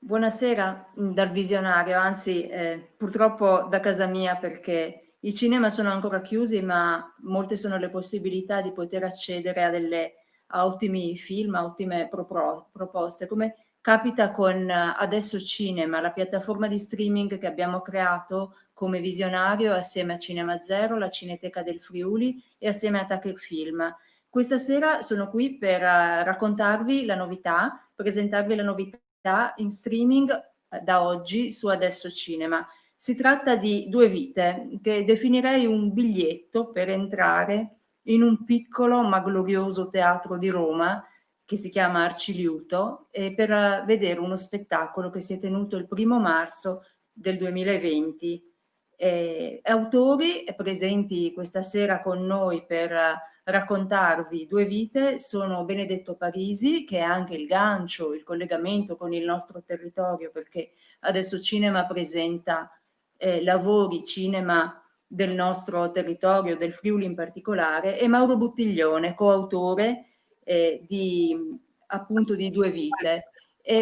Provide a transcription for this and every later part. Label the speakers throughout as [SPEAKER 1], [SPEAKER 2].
[SPEAKER 1] Buonasera dal visionario, anzi purtroppo da casa mia perché i cinema sono ancora chiusi, ma molte sono le possibilità di poter accedere a ottimi film, a ottime proposte, come capita con Adesso Cinema, la piattaforma di streaming che abbiamo creato come visionario assieme a Cinema Zero, la Cineteca del Friuli e assieme a Tucker Film. Questa sera sono qui per raccontarvi la novità, presentarvi la novità in streaming da oggi su Adesso Cinema. Si tratta di Due vite, che definirei un biglietto per entrare in un piccolo ma glorioso teatro di Roma che si chiama Arciliuto e per vedere uno spettacolo che si è tenuto il 1° marzo del 2020. Autori presenti questa sera con noi per raccontarvi Due vite sono Benedetto Parisi, che è anche il gancio, il collegamento con il nostro territorio, perché Adesso Cinema presenta lavori cinema del nostro territorio, del Friuli in particolare, e Mauro Buttiglione, coautore appunto di Due vite.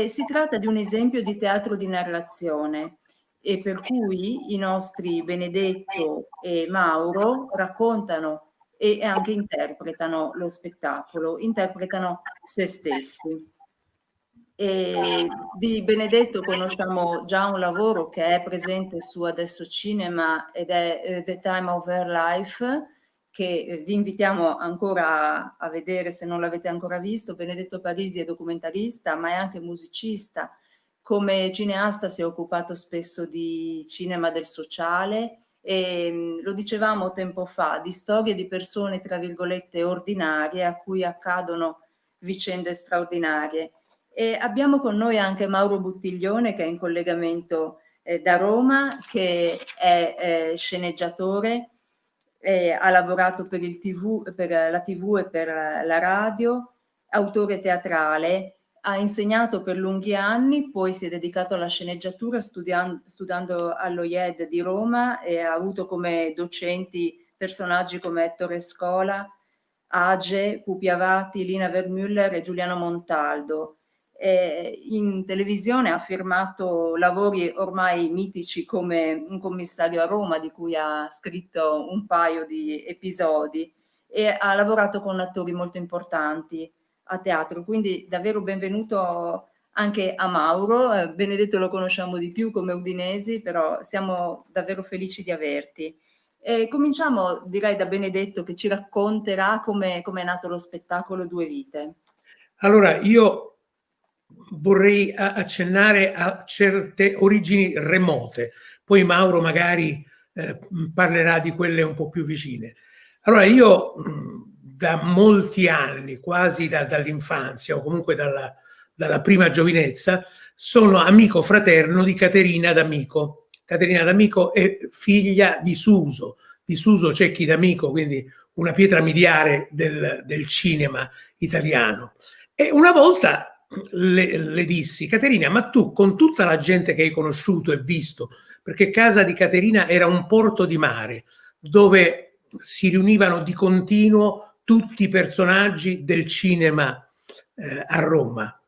[SPEAKER 1] Si tratta di un esempio di teatro di narrazione e per cui i nostri Benedetto e Mauro raccontano e anche interpretano lo spettacolo, interpretano se stessi. E di Benedetto conosciamo già un lavoro che è presente su Adesso Cinema ed è The Time of Her Life, che vi invitiamo ancora a vedere se non l'avete ancora visto. Benedetto Parisi è documentarista, ma è anche musicista. Come cineasta si è occupato spesso di cinema del sociale e lo dicevamo tempo fa, di storie di persone, tra virgolette, ordinarie a cui accadono vicende straordinarie. E abbiamo con noi anche Mauro Buttiglione che è in collegamento da Roma, che è sceneggiatore, ha lavorato per per la TV e per la radio, autore teatrale, ha insegnato per lunghi anni, poi si è dedicato alla sceneggiatura studiando allo IED di Roma e ha avuto come docenti personaggi come Ettore Scola, Age, Pupi Avati, Lina Vermüller e Giuliano Montaldo. In televisione ha firmato lavori ormai mitici come Un commissario a Roma, di cui ha scritto un paio di episodi, e ha lavorato con attori molto importanti a teatro. Quindi davvero benvenuto anche a Mauro. Benedetto lo conosciamo di più come udinesi, però siamo davvero felici di averti. Cominciamo direi da Benedetto che ci racconterà come è nato lo spettacolo Due vite.
[SPEAKER 2] Allora, io vorrei accennare a certe origini remote, poi Mauro magari parlerà di quelle un po' più vicine. Allora, io da molti anni, quasi dall'infanzia o comunque dalla prima giovinezza, sono amico fraterno di Caterina D'Amico. Caterina D'Amico è figlia di Suso Cecchi D'Amico, quindi una pietra miliare del cinema italiano. E una volta le dissi: Caterina, ma tu con tutta la gente che hai conosciuto e visto, perché casa di Caterina era un porto di mare dove si riunivano di continuo tutti i personaggi del cinema a Roma.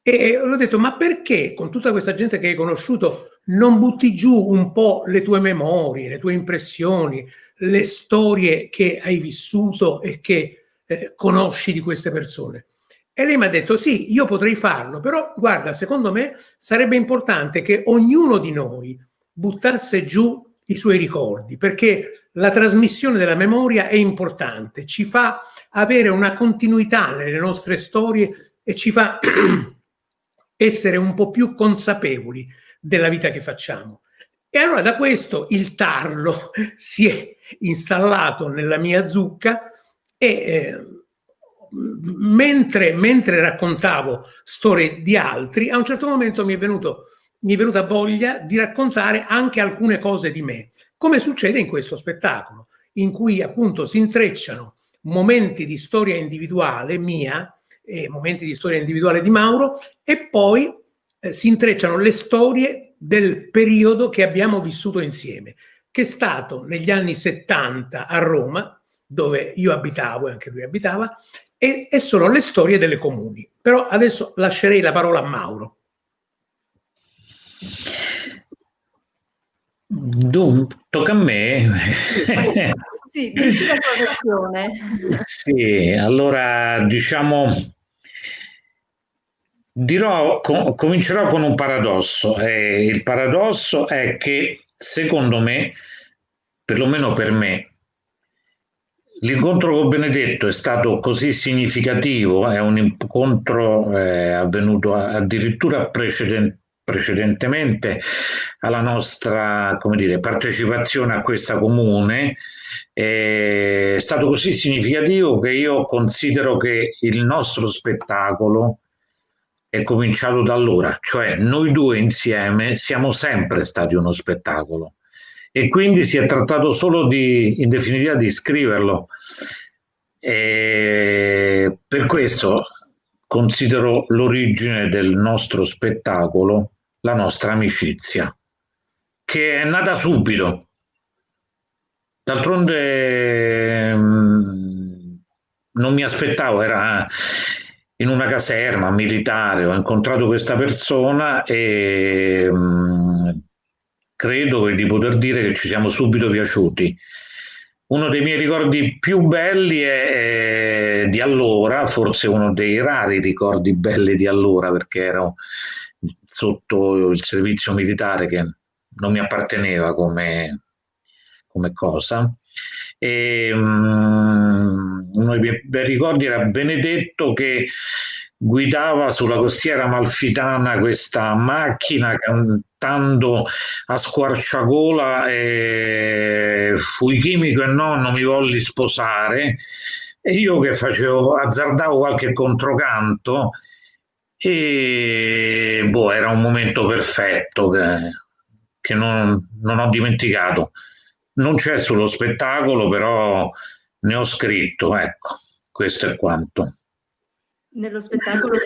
[SPEAKER 2] E l'ho detto: ma perché con tutta questa gente che hai conosciuto non butti giù un po' le tue memorie, le tue impressioni, le storie che hai vissuto e che conosci di queste persone? E lei mi ha detto: sì, io potrei farlo, però guarda, secondo me sarebbe importante che ognuno di noi buttasse giù i suoi ricordi, perché la trasmissione della memoria è importante, ci fa avere una continuità nelle nostre storie e ci fa essere un po' più consapevoli della vita che facciamo. E allora da questo il tarlo si è installato nella mia zucca e mentre raccontavo storie di altri, a un certo momento mi è venuta voglia di raccontare anche alcune cose di me, come succede in questo spettacolo, in cui appunto si intrecciano momenti di storia individuale mia e momenti di storia individuale di Mauro e poi si intrecciano le storie del periodo che abbiamo vissuto insieme, che è stato negli anni 70 a Roma, dove io abitavo e anche lui abitava, e sono le storie delle comuni. Però adesso lascerei la parola a Mauro.
[SPEAKER 3] Tocca a me.
[SPEAKER 1] Sì, dici la tua versione.
[SPEAKER 3] Sì, allora diciamo, comincerò con un paradosso. Il paradosso è che, secondo me, perlomeno per me, l'incontro con Benedetto è stato così significativo, è un incontro avvenuto addirittura precedentemente alla nostra, come dire, partecipazione a questa comune, è stato così significativo che io considero che il nostro spettacolo è cominciato da allora, cioè noi due insieme siamo sempre stati uno spettacolo e quindi si è trattato solo in definitiva di scriverlo. E per questo considero l'origine del nostro spettacolo la nostra amicizia, che è nata subito. D'altronde non mi aspettavo, era in una caserma militare, ho incontrato questa persona e credo di poter dire che ci siamo subito piaciuti. Uno dei miei ricordi più belli è di allora, forse uno dei rari ricordi belli di allora, perché ero sotto il servizio militare che non mi apparteneva come cosa. E, uno dei miei bei ricordi era Benedetto che guidava sulla costiera amalfitana questa macchina cantando a squarciagola fui chimico e no, non mi volli sposare, e io che azzardavo qualche controcanto e boh, era un momento perfetto che non ho dimenticato. Non c'è sullo spettacolo, però ne ho scritto, ecco, questo è quanto.
[SPEAKER 1] Nello spettacolo ci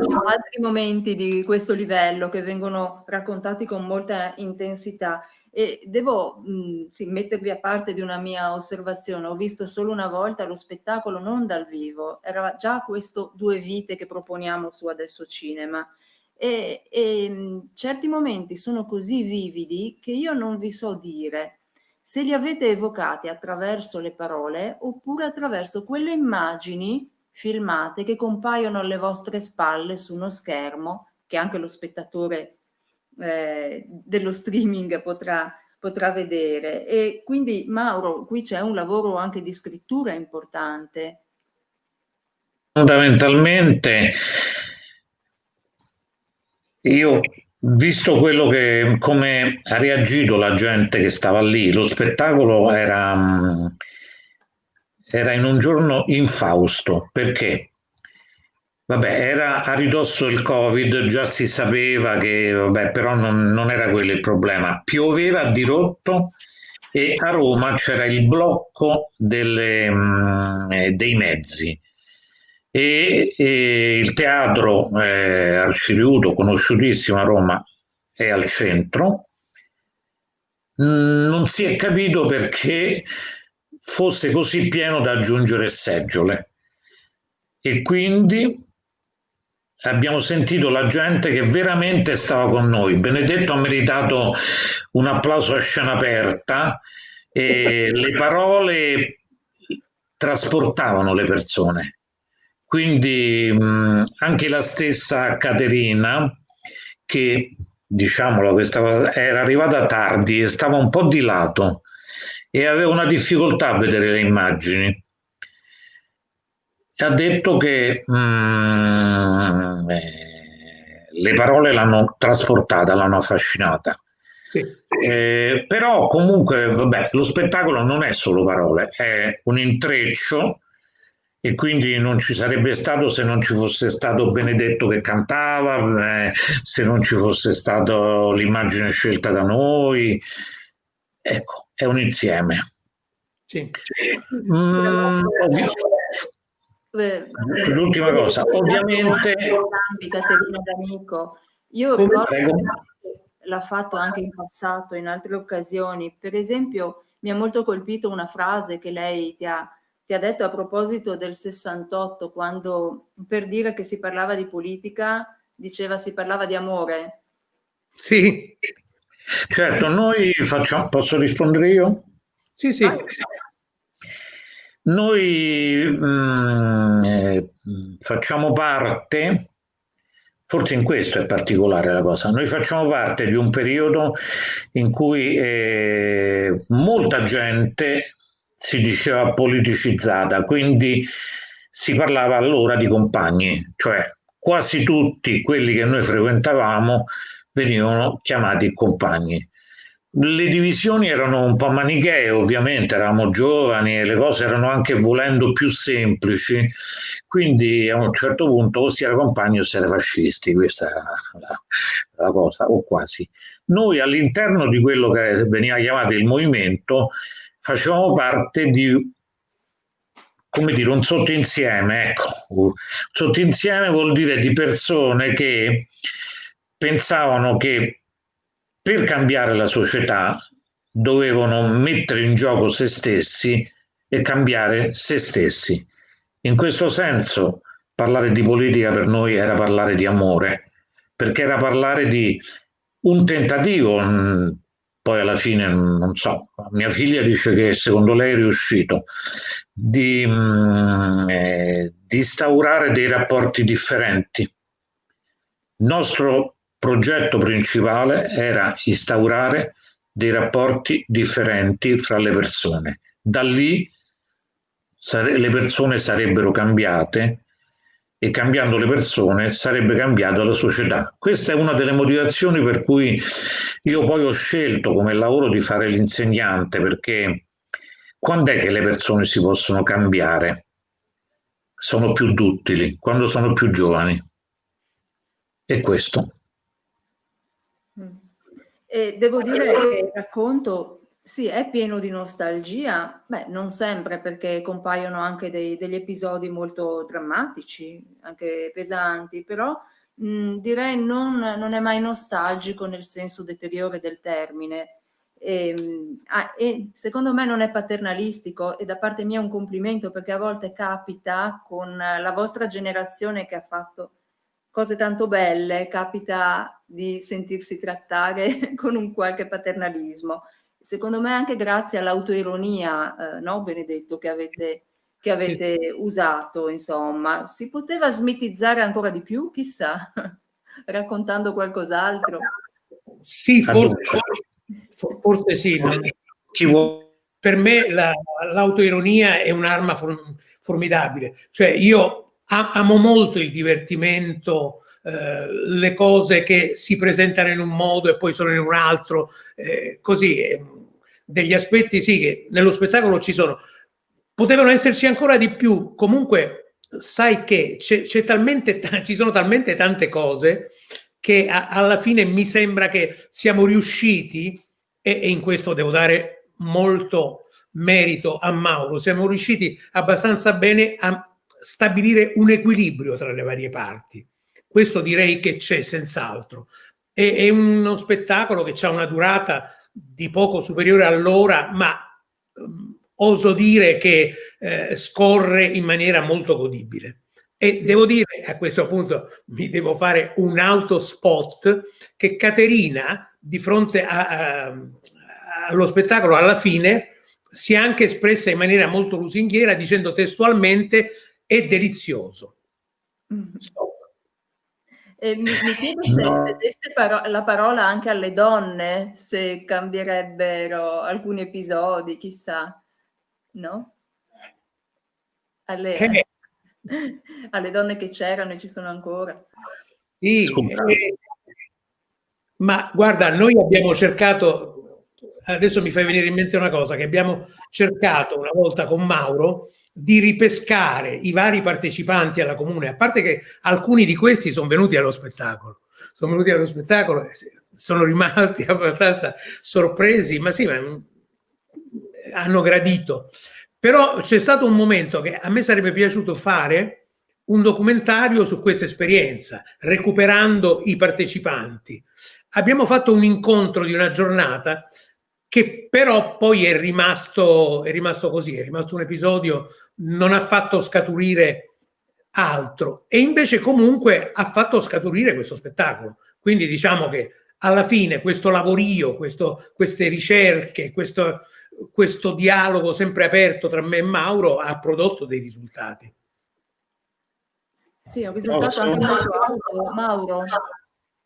[SPEAKER 1] sono altri momenti di questo livello che vengono raccontati con molta intensità e devo sì, mettervi a parte di una mia osservazione. Ho visto solo una volta lo spettacolo, non dal vivo, era già questo Due Vite che proponiamo su Adesso Cinema e certi momenti sono così vividi che io non vi so dire se li avete evocati attraverso le parole oppure attraverso quelle immagini filmate che compaiono alle vostre spalle su uno schermo che anche lo spettatore dello streaming potrà vedere. E quindi Mauro, qui c'è un lavoro anche di scrittura importante.
[SPEAKER 3] Fondamentalmente io, visto come ha reagito la gente che stava lì, lo spettacolo era in un giorno infausto, perché? Vabbè, era a ridosso del Covid, già si sapeva che, vabbè, però non era quello il problema. Pioveva a dirotto e a Roma c'era il blocco dei mezzi e il teatro Arciriuto, conosciutissimo a Roma, è al centro. Non si è capito perché fosse così pieno da aggiungere seggiole e quindi abbiamo sentito la gente che veramente stava con noi. Benedetto ha meritato un applauso a scena aperta e le parole trasportavano le persone. Quindi anche la stessa Caterina, che diciamolo, era arrivata tardi e stava un po' di lato e aveva una difficoltà a vedere le immagini. Ha detto che le parole l'hanno trasportata, l'hanno affascinata.
[SPEAKER 2] Sì.
[SPEAKER 3] Però comunque, vabbè, lo spettacolo non è solo parole, è un intreccio e quindi non ci sarebbe stato se non ci fosse stato Benedetto che cantava, se non ci fosse stata l'immagine scelta da noi. Ecco, è un insieme.
[SPEAKER 2] Sì.
[SPEAKER 3] L'ultima cosa, ovviamente.
[SPEAKER 1] Caterina D'Amico, io ricordo che l'ha fatto anche in passato, in altre occasioni. Per esempio, mi ha molto colpito una frase che lei ti ha detto a proposito del 68, quando per dire che si parlava di politica, diceva si parlava di amore.
[SPEAKER 2] Sì,
[SPEAKER 3] Certo, noi facciamo, posso rispondere io?
[SPEAKER 2] sì, sì.
[SPEAKER 3] Noi facciamo parte, forse in questo è particolare la cosa, noi facciamo parte di un periodo in cui molta gente si diceva politicizzata, quindi si parlava allora di compagni, cioè quasi tutti quelli che noi frequentavamo venivano chiamati compagni. Le divisioni erano un po' manichee, ovviamente, eravamo giovani e le cose erano anche volendo più semplici, quindi a un certo punto o si era compagni o si era fascisti, questa era la cosa, o quasi. Noi all'interno di quello che veniva chiamato il movimento facevamo parte di, come dire, un sottoinsieme, ecco. Un sottoinsieme vuol dire di persone che pensavano che per cambiare la società dovevano mettere in gioco se stessi e cambiare se stessi. In questo senso, parlare di politica per noi era parlare di amore, perché era parlare di un tentativo, poi alla fine non so, mia figlia dice che secondo lei è riuscito, di instaurare dei rapporti differenti. Il nostro progetto principale era instaurare dei rapporti differenti fra le persone. Da lì le persone sarebbero cambiate e cambiando le persone sarebbe cambiata la società. Questa è una delle motivazioni per cui io poi ho scelto come lavoro di fare l'insegnante, perché quando è che le persone si possono cambiare? Sono più duttili, quando sono più giovani. E questo.
[SPEAKER 1] E devo dire che il racconto sì, è pieno di nostalgia, beh, non sempre, perché compaiono anche degli episodi molto drammatici, anche pesanti, però direi non è mai nostalgico nel senso deteriore del termine. E secondo me non è paternalistico, e da parte mia un complimento, perché a volte capita con la vostra generazione che ha fatto cose tanto belle, capita di sentirsi trattare con un qualche paternalismo. Secondo me anche grazie all'autoironia, no, Benedetto, che avete usato, insomma. Si poteva smitizzare ancora di più, chissà, raccontando qualcos'altro.
[SPEAKER 2] Sì, forse sì. Per me l'autoironia è un'arma formidabile. Cioè io amo molto il divertimento, le cose che si presentano in un modo e poi sono in un altro, così. Degli aspetti sì che nello spettacolo ci sono. Potevano esserci ancora di più. Comunque sai che ci sono talmente tante cose che alla fine mi sembra che siamo riusciti, e in questo devo dare molto merito a Mauro, siamo riusciti abbastanza bene a stabilire un equilibrio tra le varie parti. Questo direi che c'è senz'altro. È uno spettacolo che ha una durata di poco superiore all'ora, ma oso dire che scorre in maniera molto godibile. E sì, devo dire, a questo punto mi devo fare un autospot, che Caterina, di fronte allo spettacolo, alla fine, si è anche espressa in maniera molto lusinghiera, dicendo testualmente: è delizioso. Stop.
[SPEAKER 1] Mi chiedo se deste la parola anche alle donne, se cambierebbero alcuni episodi, chissà, no? Alle donne che c'erano e ci sono ancora.
[SPEAKER 2] Sì, ma guarda, noi abbiamo cercato, adesso mi fai venire in mente una cosa, che abbiamo cercato una volta con Mauro di ripescare i vari partecipanti alla comune, a parte che alcuni di questi sono venuti allo spettacolo, e sono rimasti abbastanza sorpresi, ma sì, hanno gradito. Però c'è stato un momento che a me sarebbe piaciuto fare un documentario su questa esperienza, recuperando i partecipanti. Abbiamo fatto un incontro di una giornata che però poi è rimasto così, è rimasto un episodio, non ha fatto scaturire altro, e invece comunque ha fatto scaturire questo spettacolo. Quindi diciamo che alla fine questo lavorio, queste ricerche, questo dialogo sempre aperto tra me e Mauro ha prodotto dei risultati.
[SPEAKER 1] Sì, è un risultato anche molto alto. Mauro?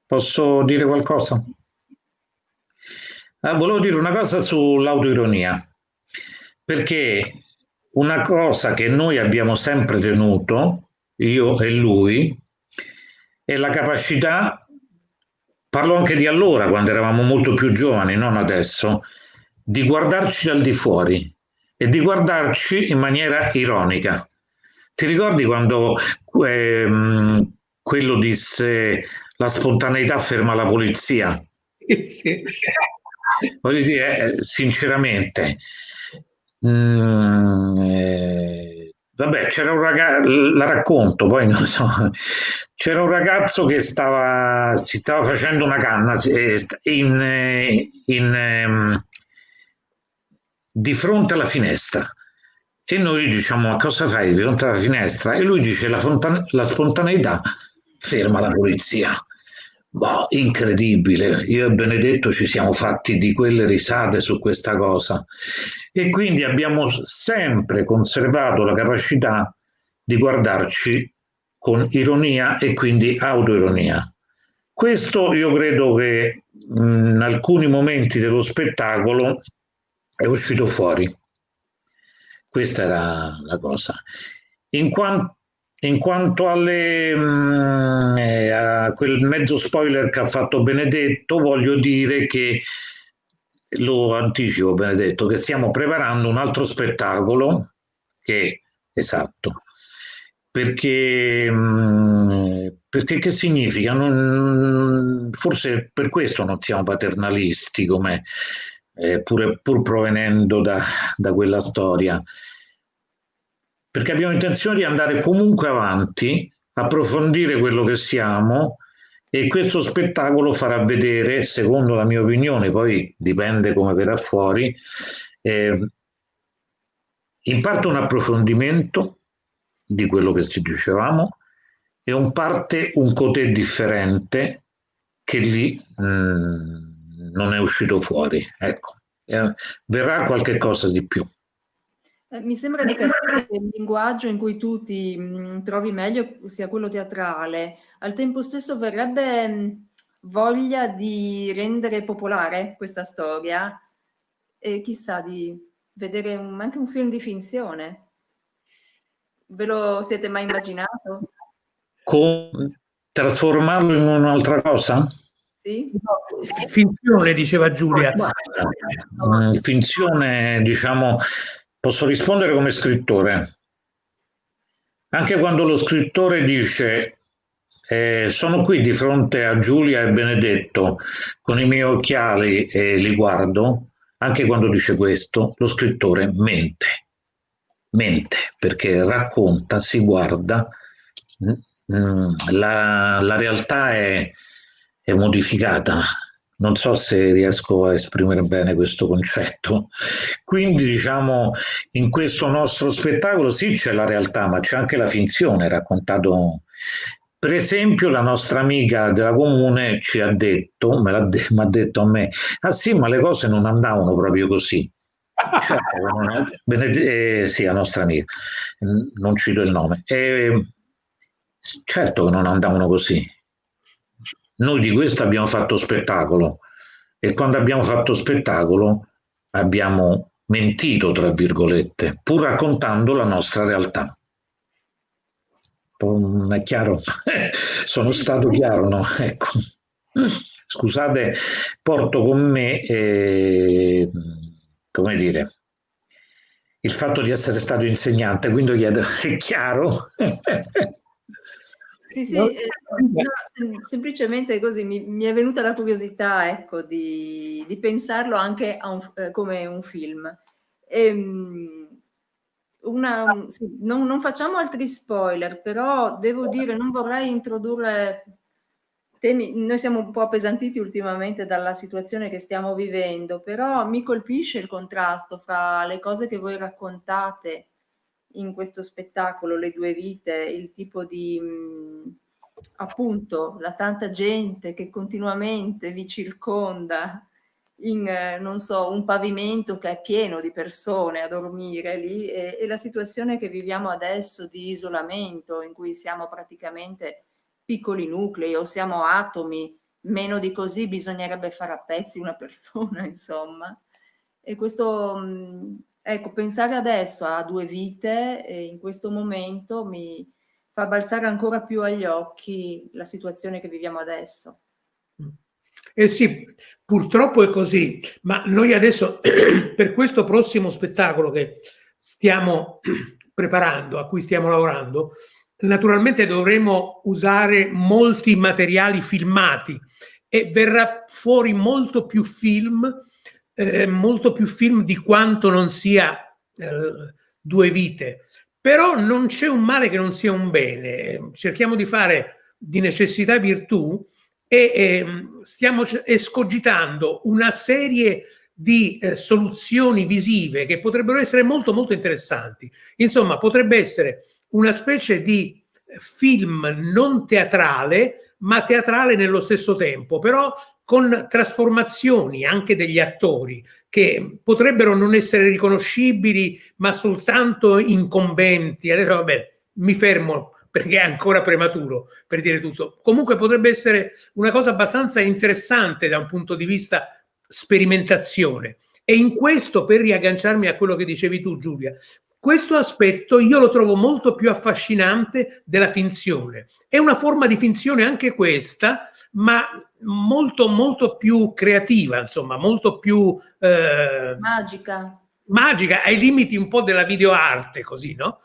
[SPEAKER 3] Posso dire qualcosa? Volevo dire una cosa sull'autoironia, perché una cosa che noi abbiamo sempre tenuto, io e lui, è la capacità, parlo anche di allora, quando eravamo molto più giovani, non adesso, di guardarci dal di fuori e di guardarci in maniera ironica. Ti ricordi quando quello disse la spontaneità ferma la polizia?
[SPEAKER 2] Sì.
[SPEAKER 3] Voglio dire, sinceramente, vabbè, c'era un ragazzo, la racconto, poi non so, c'era un ragazzo che si stava facendo una canna di fronte alla finestra. E noi diciamo: ma cosa fai di fronte alla finestra? E lui dice: la spontaneità ferma la polizia. Boh, incredibile, io e Benedetto ci siamo fatti di quelle risate su questa cosa e quindi abbiamo sempre conservato la capacità di guardarci con ironia e quindi autoironia. Questo io credo che in alcuni momenti dello spettacolo è uscito fuori. Questa era la cosa. In quanto a quel mezzo spoiler che ha fatto Benedetto, voglio dire che, lo anticipo Benedetto, che stiamo preparando un altro spettacolo esatto, perché che significa? Forse per questo non siamo paternalisti, come pur provenendo da quella storia, perché abbiamo intenzione di andare comunque avanti, approfondire quello che siamo e questo spettacolo farà vedere, secondo la mia opinione, poi dipende come verrà fuori, in parte un approfondimento di quello che ci dicevamo e in parte un cotè differente che lì non è uscito fuori. Ecco, verrà qualche cosa di più.
[SPEAKER 1] Mi sembra di capire che il linguaggio in cui tu ti trovi meglio sia quello teatrale. Al tempo stesso verrebbe voglia di rendere popolare questa storia e chissà di vedere anche un film di finzione. Ve lo siete mai immaginato?
[SPEAKER 3] Trasformarlo in un'altra cosa?
[SPEAKER 1] Sì?
[SPEAKER 2] Finzione, diceva Giulia.
[SPEAKER 3] Finzione, diciamo, posso rispondere come scrittore. Anche quando lo scrittore dice sono qui di fronte a Giulia e Benedetto con i miei occhiali e li guardo, anche quando dice questo, lo scrittore mente perché racconta, si guarda, la realtà è modificata. Non so se riesco a esprimere bene questo concetto. Quindi, diciamo, in questo nostro spettacolo sì c'è la realtà, ma c'è anche la finzione raccontato. Per esempio, la nostra amica della comune ci ha detto, mi ha detto a me, ah sì, ma le cose non andavano proprio così. Certo, sì, la nostra amica, non cito il nome. Certo che non andavano così. Noi di questo abbiamo fatto spettacolo e quando abbiamo fatto spettacolo abbiamo mentito, tra virgolette, pur raccontando la nostra realtà. È chiaro? Sono stato chiaro, no? Ecco. Scusate, porto con me, come dire, il fatto di essere stato insegnante, quindi chiedo, è chiaro?
[SPEAKER 1] Sì, sì, no, semplicemente così mi è venuta la curiosità, ecco, di pensarlo anche come un film. Sì, non facciamo altri spoiler, però devo dire, non vorrei introdurre temi, noi siamo un po' appesantiti ultimamente dalla situazione che stiamo vivendo, però mi colpisce il contrasto fra le cose che voi raccontate in questo spettacolo, le due vite, il tipo appunto la tanta gente che continuamente vi circonda in, non so, un pavimento che è pieno di persone a dormire lì, e la situazione che viviamo adesso di isolamento, in cui siamo praticamente piccoli nuclei o siamo atomi, meno di così bisognerebbe fare a pezzi una persona, insomma. E questo, ecco, pensare adesso a due vite in questo momento mi fa balzare ancora più agli occhi la situazione che viviamo adesso.
[SPEAKER 2] Eh sì, purtroppo è così, ma noi adesso per questo prossimo spettacolo che stiamo preparando, a cui stiamo lavorando, naturalmente dovremo usare molti materiali filmati e verrà fuori molto più film di quanto non sia due vite. Però non c'è un male che non sia un bene. Cerchiamo di fare di necessità virtù e stiamo escogitando una serie di soluzioni visive che potrebbero essere molto molto interessanti. Insomma, potrebbe essere una specie di film non teatrale, ma teatrale nello stesso tempo, però con trasformazioni anche degli attori che potrebbero non essere riconoscibili, ma soltanto incombenti. Adesso vabbè, mi fermo perché è ancora prematuro per dire tutto. Comunque potrebbe essere una cosa abbastanza interessante da un punto di vista sperimentazione. E in questo, per riagganciarmi a quello che dicevi tu, Giulia, questo aspetto io lo trovo molto più affascinante della finzione. È una forma di finzione anche questa, ma molto molto più creativa, insomma, molto più magica, ai limiti un po' della videoarte, così, no?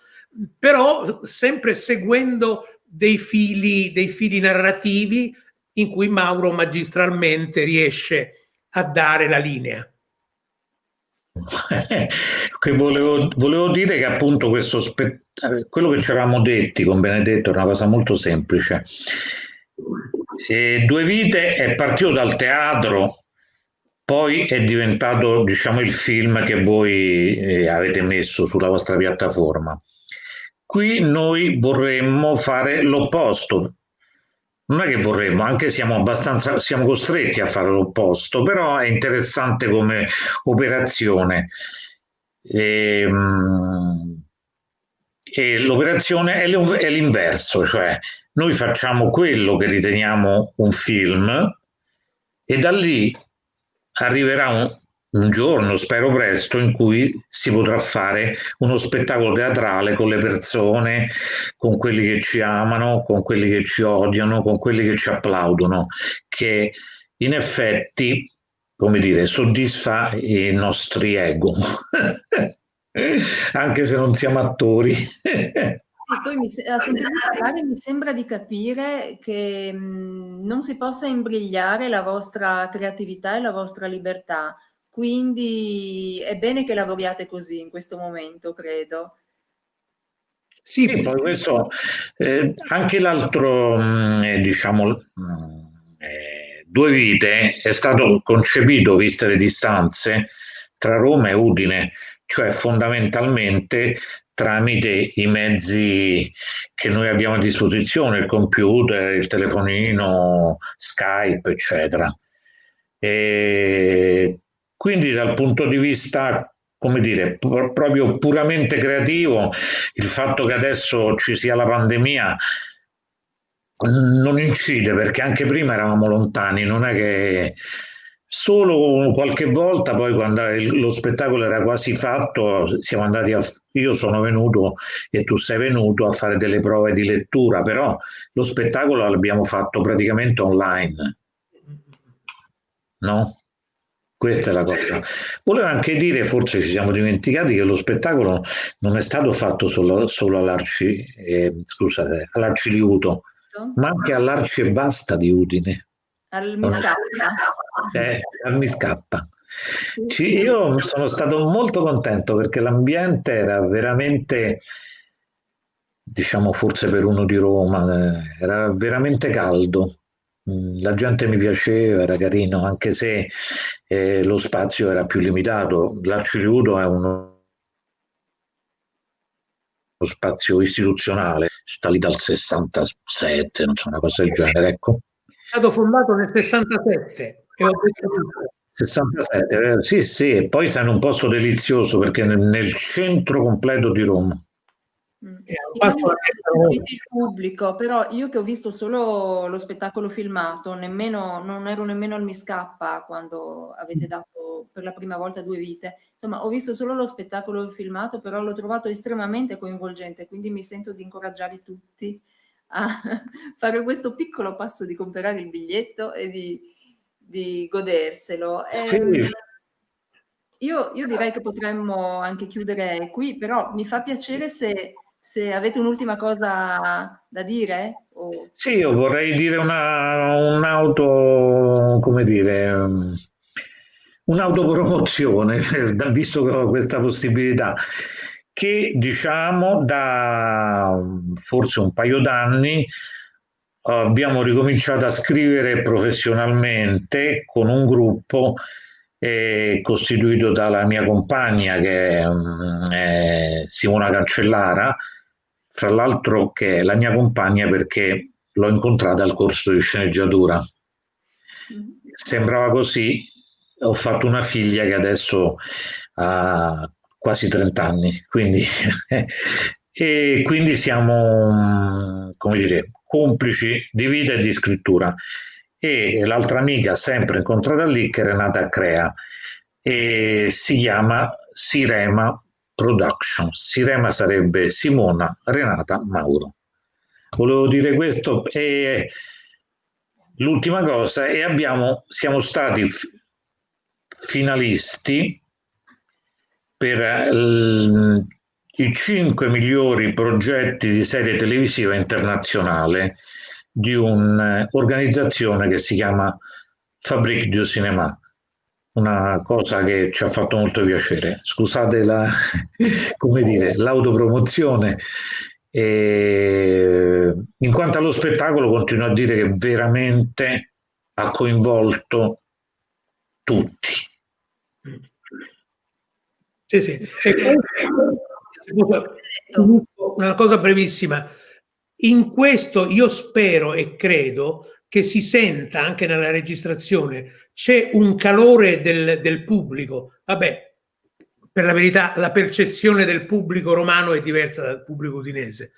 [SPEAKER 2] Però sempre seguendo dei fili narrativi in cui Mauro magistralmente riesce a dare la linea.
[SPEAKER 3] Che volevo dire che appunto quello che ci eravamo detti con Benedetto è una cosa molto semplice. Due vite è partito dal teatro, poi è diventato, diciamo, il film che voi avete messo sulla vostra piattaforma. Qui noi vorremmo fare l'opposto. Non è che vorremmo, anche siamo costretti a fare l'opposto, però è interessante come operazione. E l'operazione è l'inverso, cioè noi facciamo quello che riteniamo un film e da lì arriverà un giorno, spero presto, in cui si potrà fare uno spettacolo teatrale con le persone, con quelli che ci amano, con quelli che ci odiano, con quelli che ci applaudono, che in effetti, come dire, soddisfa i nostri ego, anche se non siamo attori.
[SPEAKER 1] Sì, poi a sentirvi parlare mi sembra di capire che non si possa imbrigliare la vostra creatività e la vostra libertà, quindi è bene che lavoriate così in questo momento, credo.
[SPEAKER 2] Sì,
[SPEAKER 3] poi questo, anche l'altro, diciamo, Due Vite è stato concepito, viste le distanze, tra Roma e Udine, cioè fondamentalmente tramite i mezzi che noi abbiamo a disposizione, il computer, il telefonino, Skype, eccetera. E quindi dal punto di vista, come dire, proprio puramente creativo, il fatto che adesso ci sia la pandemia non incide, perché anche prima eravamo lontani, non è che solo qualche volta, poi quando lo spettacolo era quasi fatto, siamo andati io sono venuto e tu sei venuto a fare delle prove di lettura, però lo spettacolo l'abbiamo fatto praticamente online, no? Questa è la cosa. Volevo anche dire, forse ci siamo dimenticati, che lo spettacolo non è stato fatto solo all'Arciliuto, ma anche all'Arci e Basta di Udine.
[SPEAKER 1] Al Miscappa.
[SPEAKER 3] Al Miscappa. Io sono stato molto contento perché l'ambiente era veramente, diciamo, forse per uno di Roma, era veramente caldo. La gente mi piaceva, era carino, anche se lo spazio era più limitato. L'Arciliuto è uno spazio istituzionale, sta lì dal 67, non so, una cosa del genere, ecco.
[SPEAKER 2] È stato fondato nel 67 e ho detto tutto.
[SPEAKER 3] 67, sì, sì, e poi sta in un posto delizioso perché nel centro completo di Roma.
[SPEAKER 1] Io non ho seguito il pubblico, però io che ho visto solo lo spettacolo filmato, non ero nemmeno al Mi Scappa quando avete dato per la prima volta Due Vite. Insomma, ho visto solo lo spettacolo filmato, però l'ho trovato estremamente coinvolgente, quindi mi sento di incoraggiare tutti a fare questo piccolo passo di comprare il biglietto e di goderselo.
[SPEAKER 3] Sì.
[SPEAKER 1] Io direi che potremmo anche chiudere qui, però mi fa piacere se avete un'ultima cosa da dire.
[SPEAKER 3] Sì, io vorrei dire un'auto, come dire, un'autopromozione, visto che ho questa possibilità, che diciamo da forse un paio d'anni abbiamo ricominciato a scrivere professionalmente con un gruppo costituito dalla mia compagna che è Simona Cancellara, fra l'altro che è la mia compagna perché l'ho incontrata al corso di sceneggiatura. Sembrava così, ho fatto una figlia che adesso ha quasi 30 anni, quindi, e quindi siamo, come dire, complici di vita e di scrittura. E l'altra amica, sempre incontrata lì, che è Renata Crea, e si chiama Sirema Production. Sirema sarebbe Simona, Renata, Mauro. Volevo dire questo e l'ultima cosa, e siamo stati finalisti per i 5 migliori progetti di serie televisiva internazionale di un'organizzazione che si chiama Fabrique du Cinéma, una cosa che ci ha fatto molto piacere. Scusate come dire, l'autopromozione. In quanto allo spettacolo, continuo a dire che veramente ha coinvolto tutti.
[SPEAKER 2] Sì, sì. Una cosa brevissima. In questo io spero e credo che si senta anche nella registrazione, c'è un calore del pubblico. Vabbè, per la verità la percezione del pubblico romano è diversa dal pubblico udinese,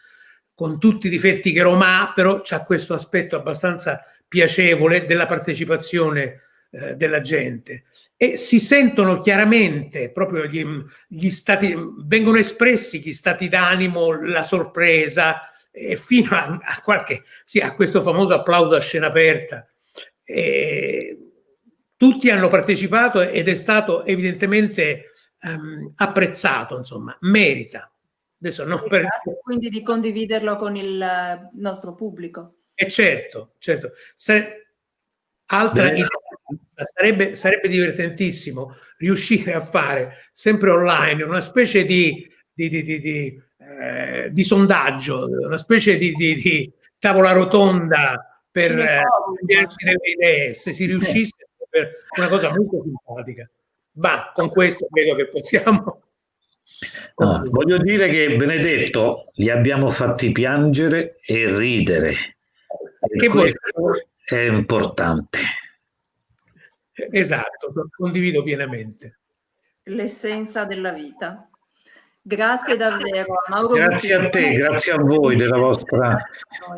[SPEAKER 2] con tutti i difetti che Roma ha, però c'ha questo aspetto abbastanza piacevole della partecipazione della gente. E si sentono chiaramente proprio gli stati, vengono espressi gli stati d'animo, la sorpresa, fino a questo famoso applauso a scena aperta. Tutti hanno partecipato ed è stato evidentemente apprezzato, insomma, merita. Adesso non
[SPEAKER 1] quindi di condividerlo con il nostro pubblico.
[SPEAKER 2] Certo. Altra idea, sarebbe divertentississimo riuscire a fare sempre online una specie di sondaggio, una specie di tavola rotonda per delle idee, se si riuscisse, per una cosa molto simpatica. Ma con questo credo che possiamo.
[SPEAKER 3] Voglio dire che Benedetto li abbiamo fatti piangere e ridere. E questo è importante.
[SPEAKER 2] Esatto, condivido pienamente.
[SPEAKER 1] L'essenza della vita. Grazie davvero a Mauro.
[SPEAKER 3] Grazie a te, grazie a voi della vostra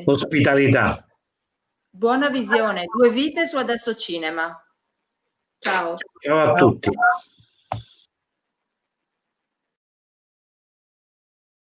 [SPEAKER 3] ospitalità.
[SPEAKER 1] Buona visione, Due Vite su Adesso Cinema. Ciao.
[SPEAKER 3] Ciao a tutti.